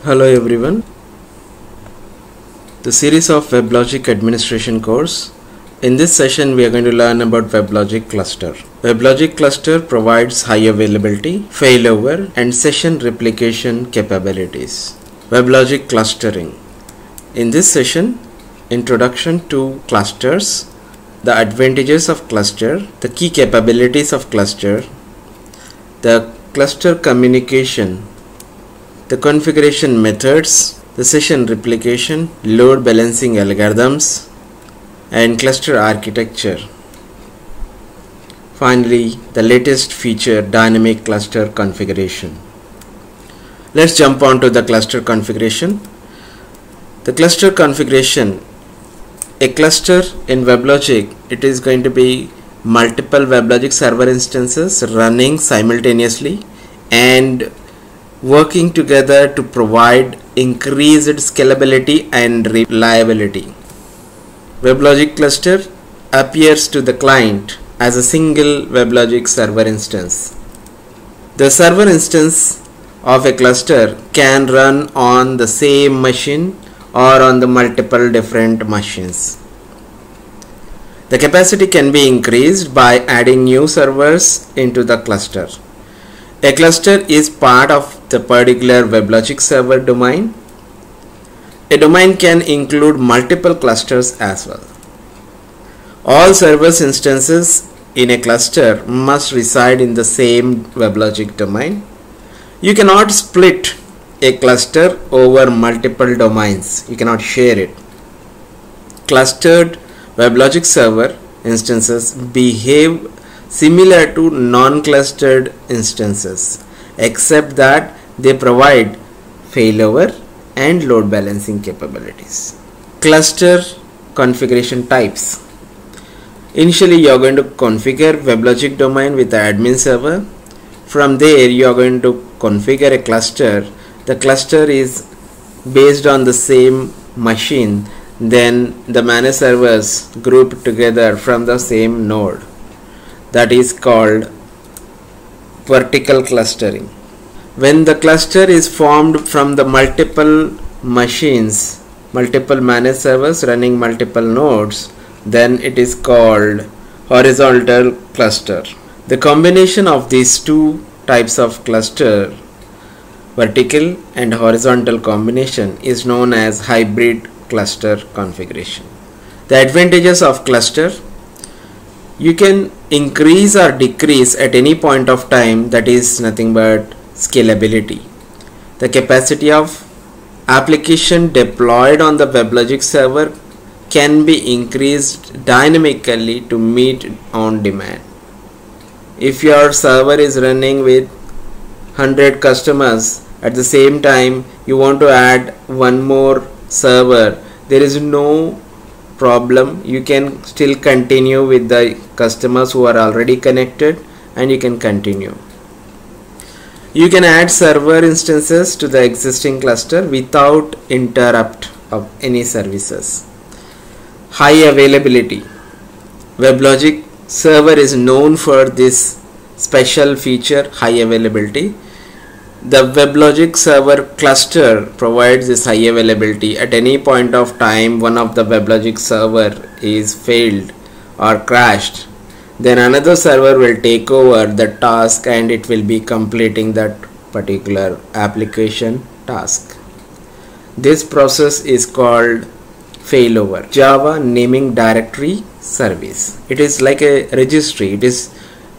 Hello everyone. The series of WebLogic administration course. In this session we are going to learn about WebLogic cluster. WebLogic cluster provides high availability, failover and session replication capabilities. WebLogic clustering. In this session, introduction to clusters, the advantages of cluster, the key capabilities of cluster, the cluster communication, the configuration methods, the session replication, load balancing algorithms, and cluster architecture. Finally, the latest feature, dynamic cluster configuration. Let's jump on to the cluster configuration. The cluster configuration, a cluster in WebLogic, it is going to be multiple WebLogic server instances running simultaneously and working together to provide increased scalability and reliability. WebLogic cluster appears to the client as a single WebLogic server instance. The server instance of a cluster can run on the same machine or on the multiple different machines. The capacity can be increased by adding new servers into the cluster. A cluster is part of the particular WebLogic server domain. A domain can include multiple clusters as well. All servers instances in a cluster must reside in the same WebLogic domain. You cannot split a cluster over multiple domains. You cannot share it. Clustered WebLogic server instances behave similar to non-clustered instances, except that they provide failover and load balancing capabilities. Cluster configuration types. Initially you are going to configure WebLogic domain with the admin server. From there you are going to configure a cluster. The cluster is based on the same machine, then the managed servers grouped together from the same node. That is called vertical clustering. When the cluster is formed from the multiple machines, multiple managed servers running multiple nodes, then it is called horizontal cluster. The combination of these two types of cluster, vertical and horizontal combination, is known as hybrid cluster configuration. The advantages of cluster: you can increase or decrease at any point of time, that is nothing but scalability. The capacity of application deployed on the WebLogic server can be increased dynamically to meet on demand. If your server is running with 100 customers at the same time, you want to add one more server, there is no problem. You can still continue with the customers who are already connected and you can continue. You can add server instances to the existing cluster without interrupt of any services. High availability. WebLogic server is known for this special feature, high availability. The WebLogic server cluster provides this high availability. At any point of time, one of the WebLogic server is failed or crashed, then another server will take over the task and it will be completing that particular application task. This process is called failover. Java naming directory service. It is like a registry.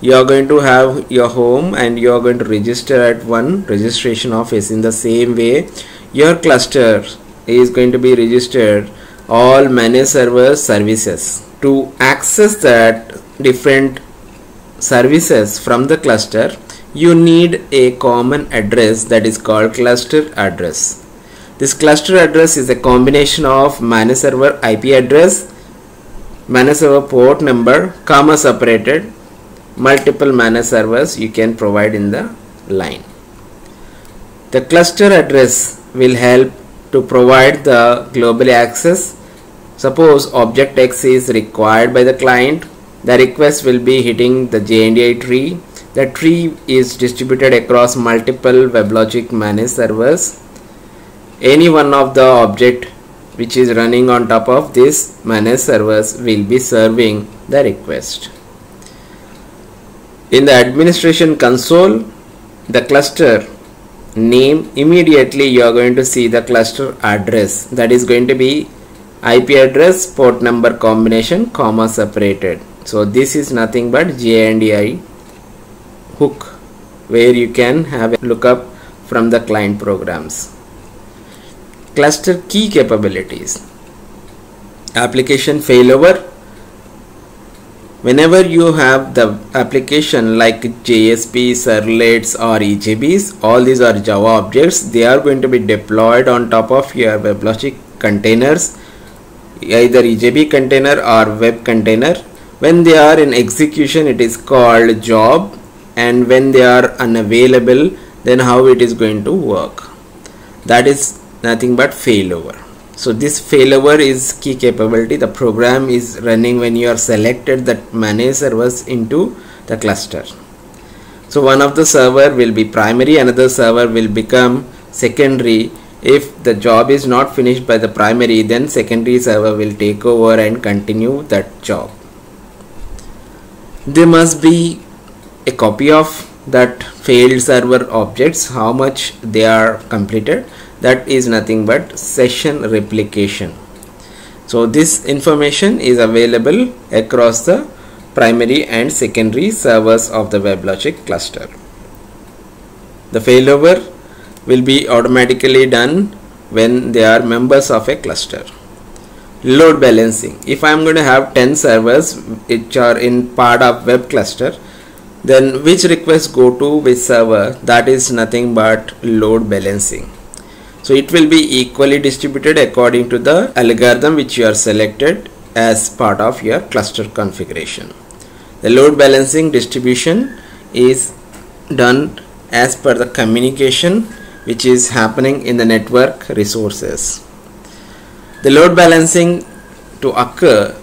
You are going to have your home and you are going to register at one registration office. In the same way, your cluster is going to be registered all managed server services. To access that different services from the cluster, you need a common address that is called cluster address. This cluster address is a combination of managed server IP address, managed server port number, comma separated, multiple managed servers you can provide in the line. The cluster address will help to provide the global access. Suppose object X is required by the client, the request will be hitting the JNDI tree. The tree is distributed across multiple WebLogic managed servers. any one of the object which is running on top of this managed servers will be serving the request. In the administration console, the cluster name, immediately you are going to see the cluster address, that is going to be IP address port number combination comma separated. So this is nothing but JNDI hook where you can have a lookup from the client programs. Cluster key capabilities. Application failover. Whenever you have the application like JSP, servlets or EJBs, all these are Java objects, they are going to be deployed on top of your WebLogic containers, either EJB container or web container. When they are in execution, it is called job, and when they are unavailable, then how it is going to work. That is nothing but failover. So this failover is key capability. The program is running when you are selected that managed servers into the cluster. So one of the server will be primary, another server will become secondary. If the job is not finished by the primary, then secondary server will take over and continue that job. There must be a copy of that failed server objects, how much they are completed. That is nothing but session replication. So this information is available across the primary and secondary servers of the WebLogic cluster. The failover will be automatically done when they are members of a cluster. Load balancing. If I am going to have 10 servers which are in part of web cluster, then which requests go to which server, that is nothing but load balancing. So it will be equally distributed according to the algorithm which you are selected as part of your cluster configuration. The load balancing distribution is done as per the communication which is happening in the network resources. The load balancing to occur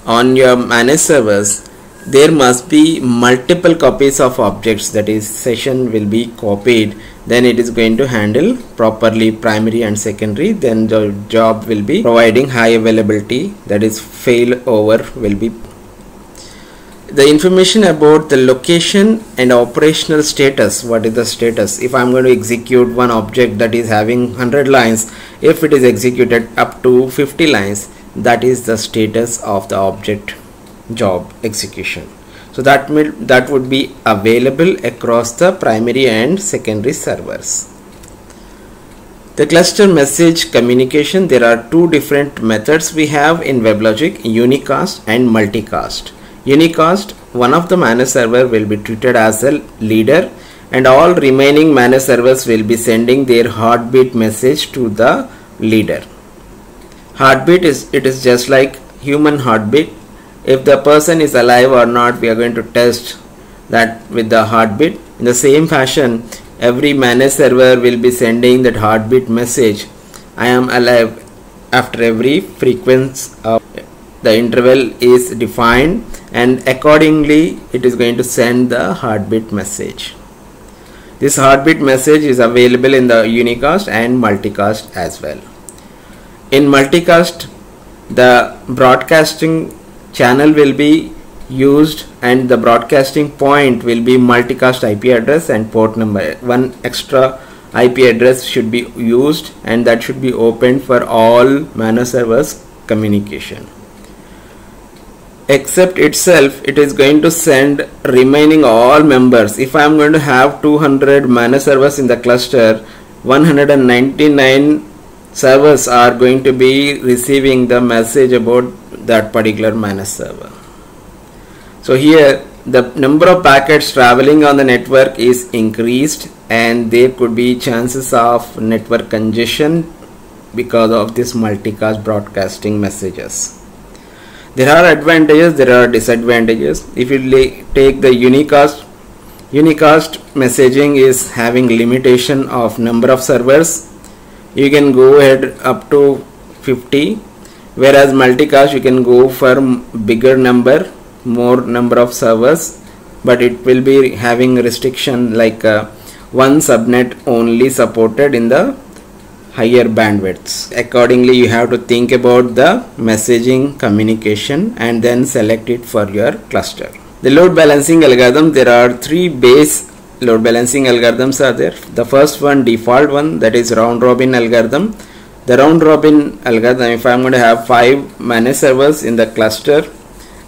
on your managed servers, there must be multiple copies of objects, that is session will be copied, then it is going to handle properly primary and secondary, then the job will be providing high availability, that is failover will be. The information about the location and operational status, what is the status? If I am going to execute one object that is having 100 lines, if it is executed up to 50 lines, that is the status of the object job execution. So that would be available across the primary and secondary servers. The cluster message communication, there are two different methods we have in WebLogic, unicast and multicast. Unicast, one of the managed server will be treated as a leader and all remaining managed servers will be sending their heartbeat message to the leader. Heartbeat is just like human heartbeat. If the person is alive or not, we are going to test that with the heartbeat. In the same fashion, every managed server will be sending that heartbeat message, I am alive, after every frequency of the interval is defined, and accordingly it is going to send the heartbeat message. This heartbeat message is available in the unicast and multicast as well. In multicast, the broadcasting channel will be used and the broadcasting point will be multicast IP address and port number. One extra IP address should be used and that should be opened for all managed servers communication. Except itself, it is going to send remaining all members. If I am going to have 200 managed servers in the cluster, 199 servers are going to be receiving the message about that particular managed server. So here the number of packets traveling on the network is increased and there could be chances of network congestion because of this multicast broadcasting messages. There are advantages, there are disadvantages. If you take the unicast messaging is having limitation of number of servers. You can go ahead up to 50, whereas multicast you can go for bigger number, more number of servers, but it will be having restriction like one subnet only supported in the higher bandwidths. Accordingly, you have to think about the messaging communication and then select it for your cluster. The load balancing algorithm, there are three base load balancing algorithms are there. The first one, default one, that is round robin algorithm. The round robin algorithm, if I am going to have 5 managed servers in the cluster,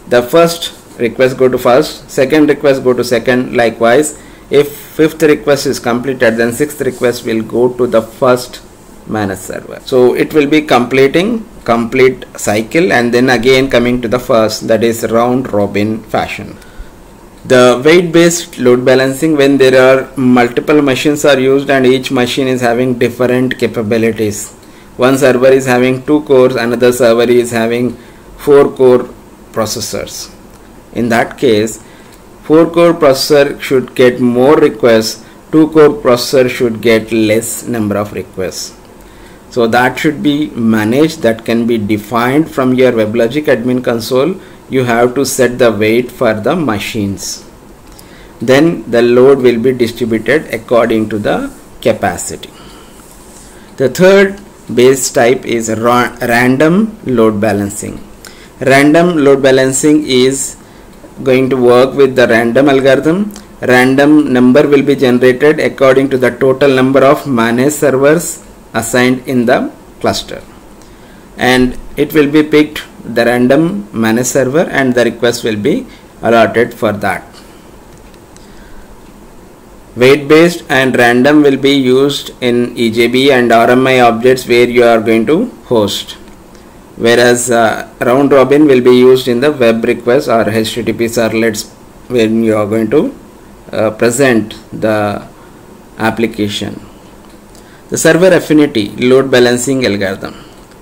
the first request go to first, second request go to second, likewise if fifth request is completed, then sixth request will go to the first managed server. So it will be completing complete cycle and then again coming to the first, that is round robin fashion. The weight based load balancing, when there are multiple machines are used and each machine is having different capabilities. One server is having 2 cores, another server is having 4 core processors. In that case, 4 core processor should get more requests, 2 core processor should get less number of requests. So that should be managed, that can be defined from your WebLogic admin console. You have to set the weight for the machines. Then the load will be distributed according to the capacity. The third base type is random load balancing. Random load balancing is going to work with the random algorithm. Random number will be generated according to the total number of managed servers assigned in the cluster, and it will be picked the random managed server and the request will be allotted for that. Weight based and random will be used in EJB and RMI objects where you are going to host, whereas round robin will be used in the web request or HTTP servlets when you are going to present the application. The server affinity load balancing algorithm.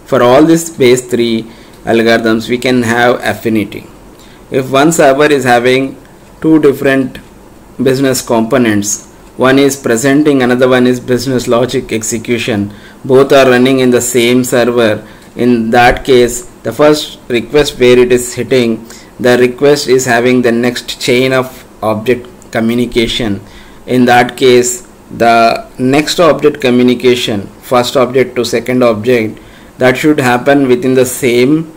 For all these base 3 algorithms, we can have affinity. If one server is having 2 different business components, one is presenting, another one is business logic execution, both are running in the same server, in that case the first request where it is hitting, the request is having the next chain of object communication. In that case, the next object communication, first object to second object, that should happen within the same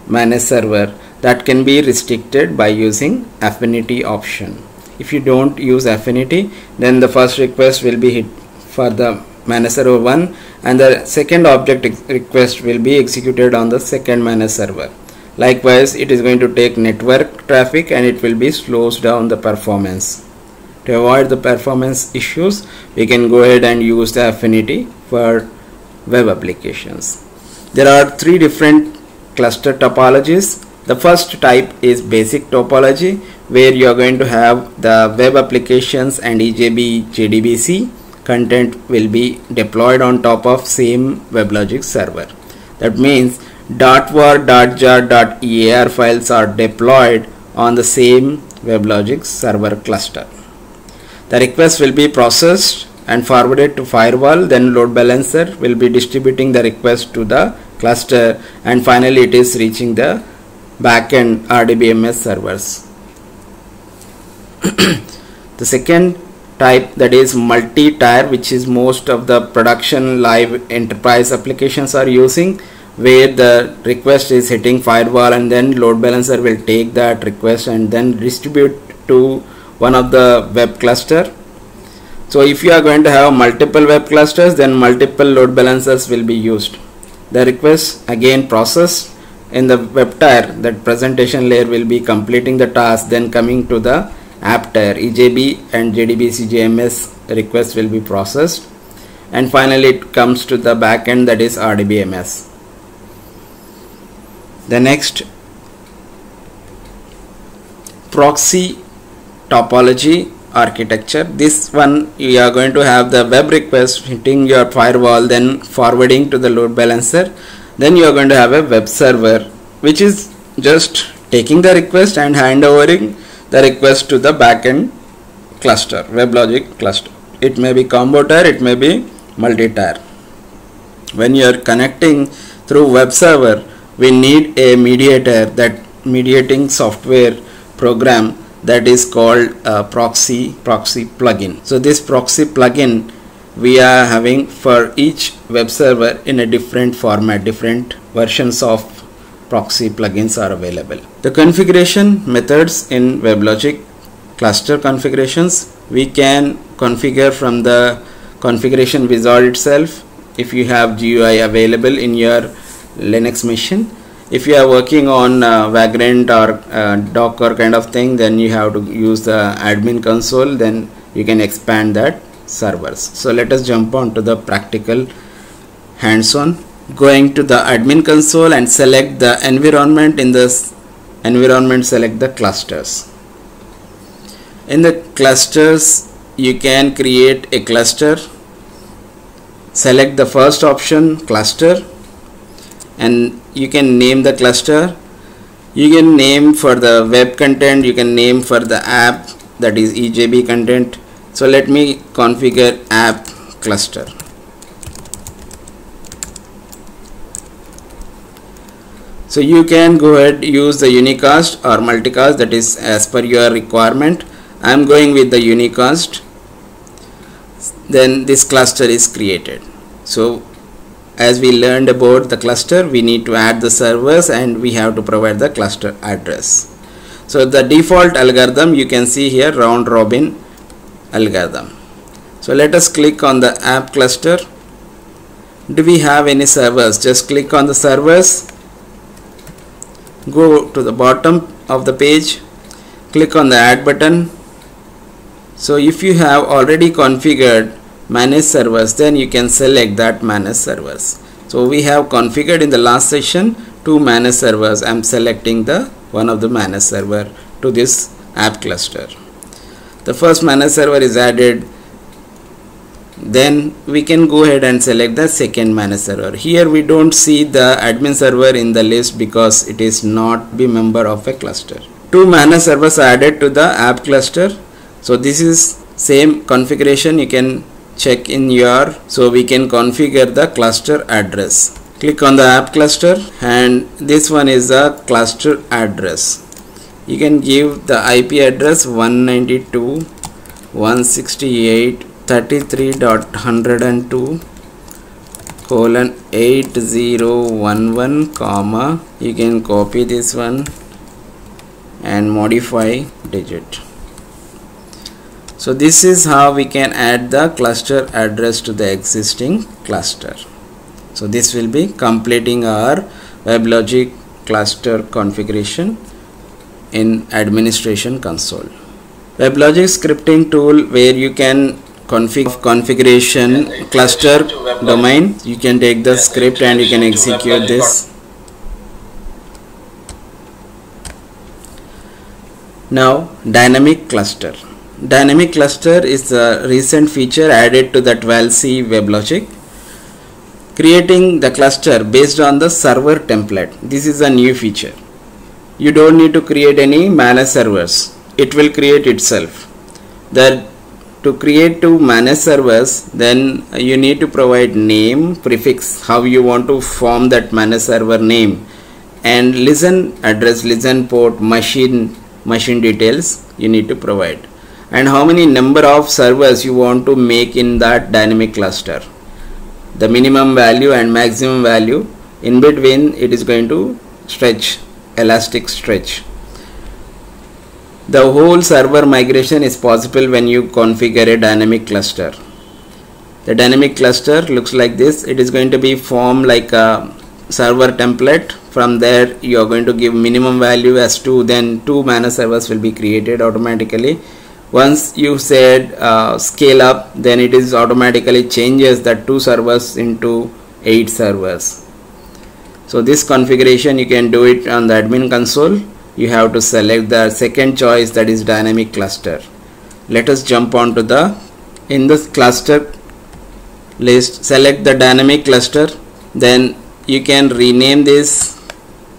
managed server. That can be restricted by using affinity option. If you don't use affinity, then the first request will be hit for the managed server 1 and the second object request will be executed on the second managed server. Likewise, it is going to take network traffic and it will be slows down the performance. To avoid the performance issues, we can go ahead and use the affinity for web applications. There are 3 different cluster topologies. The first type is basic topology, where you are going to have the web applications and EJB JDBC content will be deployed on top of same WebLogic server. That means .var, .jar, .ear files are deployed on the same WebLogic server cluster. The request will be processed and forwarded to firewall, then load balancer will be distributing the request to the cluster, and finally it is reaching the backend RDBMS servers. The second type, that is multi-tier, which is most of the production live enterprise applications are using, where the request is hitting firewall and then load balancer will take that request and then distribute to one of the web cluster. So if you are going to have multiple web clusters, then multiple load balancers will be used. The request again processed in the web tier, that presentation layer will be completing the task, then coming to the app tier, EJB and JDBC JMS request will be processed, and finally it comes to the backend, that is RDBMS. The next, proxy topology architecture. This one, you are going to have the web request hitting your firewall, then forwarding to the load balancer, then you are going to have a web server which is just taking the request and handovering the request to the backend cluster, WebLogic cluster. It may be combo tier, it may be multi-tier. When you are connecting through web server, we need a mediator, that mediating software program, that is called proxy plugin. So this proxy plugin we are having for each web server in a different format, different versions of proxy plugins are available. The configuration methods in WebLogic cluster configurations, we can configure from the configuration wizard itself if you have GUI available in your Linux machine. If you are working on Vagrant or Docker kind of thing, then you have to use the admin console, then you can expand that servers. So let us jump on to the practical hands-on. Going to the admin console and select the environment. In this environment, select the clusters. In the clusters, you can create a cluster. Select the first option, cluster, and you can name the cluster. You can name for the web content, you can name for the app, that is EJB content. So let me configure app cluster. So you can go ahead, use the unicast or multicast, that is as per your requirement. I am going with the unicast. Then this cluster is created. So as we learned about the cluster, we need to add the servers and we have to provide the cluster address. So the default algorithm you can see here, round robin algorithm. So let us click on the app cluster. Do we have any servers? Just click on the servers, go to the bottom of the page, click on the add button. So if you have already configured manage servers, then you can select that manage servers. So we have configured in the last session 2 manage servers. I am selecting the one of the manage server to this app cluster. The first manage server is added. Then we can go ahead and select the second manage server. Here we don't see the admin server in the list because it is not be member of a cluster. 2 manage servers are added to the app cluster. So this is same configuration you can check in your, so we can configure the cluster address. Click on the app cluster and this one is the cluster address. You can give the IP address 192.168.33.102:8011, comma, you can copy this one and modify digit. So this is how we can add the cluster address to the existing cluster. So this will be completing our WebLogic cluster configuration in administration console. WebLogic scripting tool, where you can configuration cluster domain. You can take the script and you can execute this. Now dynamic cluster. Dynamic cluster is a recent feature added to the 12c WebLogic, creating the cluster based on the server template. This is a new feature. You don't need to create any managed servers. It will create itself. That to create 2 managed servers, then you need to provide name, prefix, how you want to form that managed server name, and listen address, listen port, machine details you need to provide, and how many number of servers you want to make in that dynamic cluster, the minimum value and maximum value. In between it is going to stretch, elastic stretch. The whole server migration is possible when you configure a dynamic cluster. The dynamic cluster looks like this. It is going to be formed like a server template. From there you are going to give minimum value as 2, then 2 managed servers will be created automatically. Once you said scale up, then it is automatically changes that 2 servers into 8 servers. So this configuration you can do it on the admin console. You have to select the second choice, that is dynamic cluster. Let us jump on to the, in this cluster list, select the dynamic cluster. Then you can rename this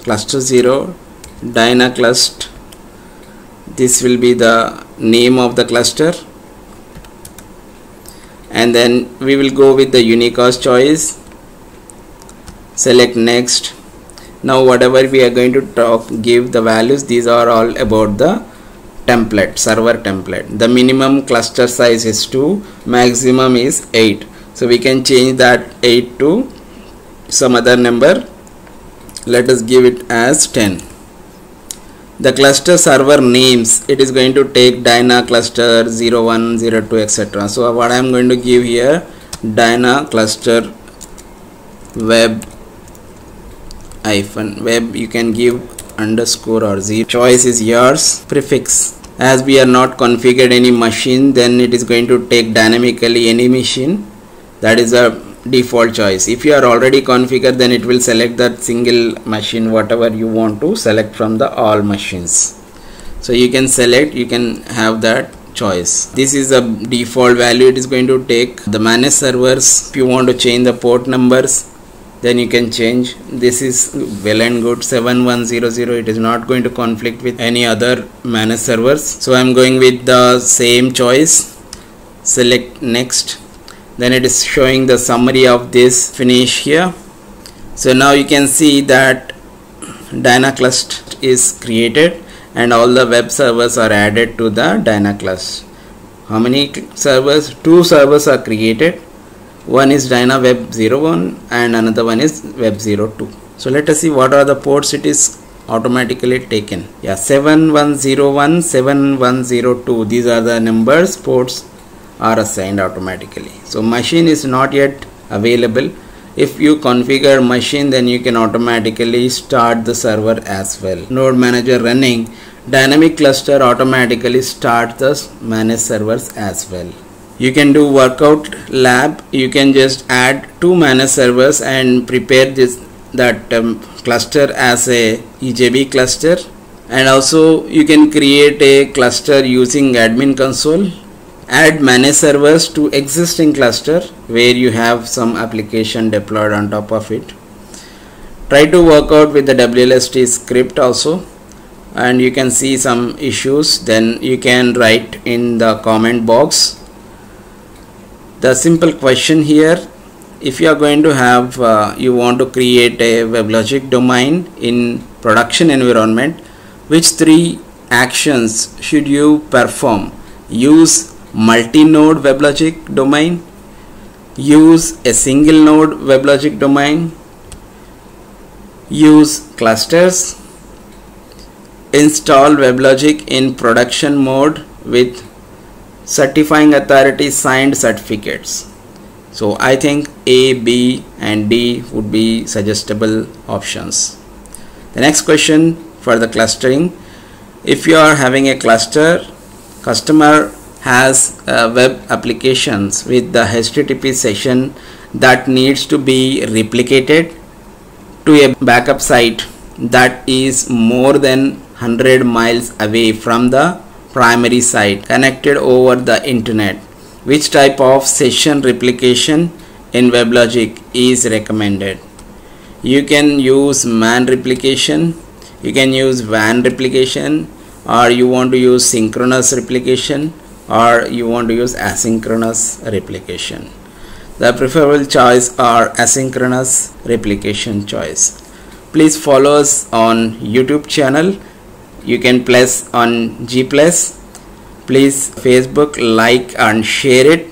cluster 0 dynaclust. This will be the name of the cluster, and then we will go with the unicast choice. Select next. Now whatever we are going to give the values, these are all about the template, server template. The minimum cluster size is 2, maximum is 8. So we can change that 8 to some other number. Let us give it as 10. The cluster server names, it is going to take Dyna cluster 01, 02, etc. So what I am going to give here, Dyna cluster web -web, you can give underscore or 0. Choice is yours. Prefix, as we are not configured any machine, then it is going to take dynamically any machine. That is a default choice. If you are already configured, then it will select that single machine, whatever you want to select from the all machines. So you can select, you can have that choice. This is a default value it is going to take. The managed servers, if you want to change the port numbers, then you can change. This is well and good, 7100. It is not going to conflict with any other managed servers. So I am going with the same choice. Select next. Then it is showing the summary of this. Finish here. So now you can see that Dyna cluster is created and all the web servers are added to the Dyna cluster. How many servers? 2 servers are created. One is Dyna Web 01 and another one is Web 02. So let us see what are the ports it is automatically taken. Yeah, 7101, 7102. These are the numbers, ports are assigned automatically. So machine is not yet available. If you configure machine, then you can automatically start the server as well. Node manager running, dynamic cluster automatically start the managed servers as well. You can do workout lab. You can just add 2 managed servers and prepare that cluster as a EJB cluster, and also you can create a cluster using admin console. Add managed servers to existing cluster where you have some application deployed on top of it. Try to work out with the WLST script also, and you can see some issues, then you can write in the comment box. The simple question here, if you are going to have you want to create a WebLogic domain in production environment, which 3 actions should you perform? Use multi-node WebLogic domain, use a single node WebLogic domain, use clusters, install WebLogic in production mode with certifying authority signed certificates. So I think A, B and D would be suggestible options. The next question for the clustering, if you are having a cluster, customer has web applications with the HTTP session that needs to be replicated to a backup site that is more than 100 miles away from the primary site, connected over the internet. Which type of session replication in WebLogic is recommended? You can use man replication, you can use WAN replication, or you want to use synchronous replication, or you want to use asynchronous replication. The preferable choice are asynchronous replication choice. Please follow us on YouTube channel. You can plus on G+. Please Facebook, like and share it.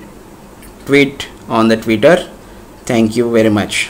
Tweet on the Twitter. Thank you very much.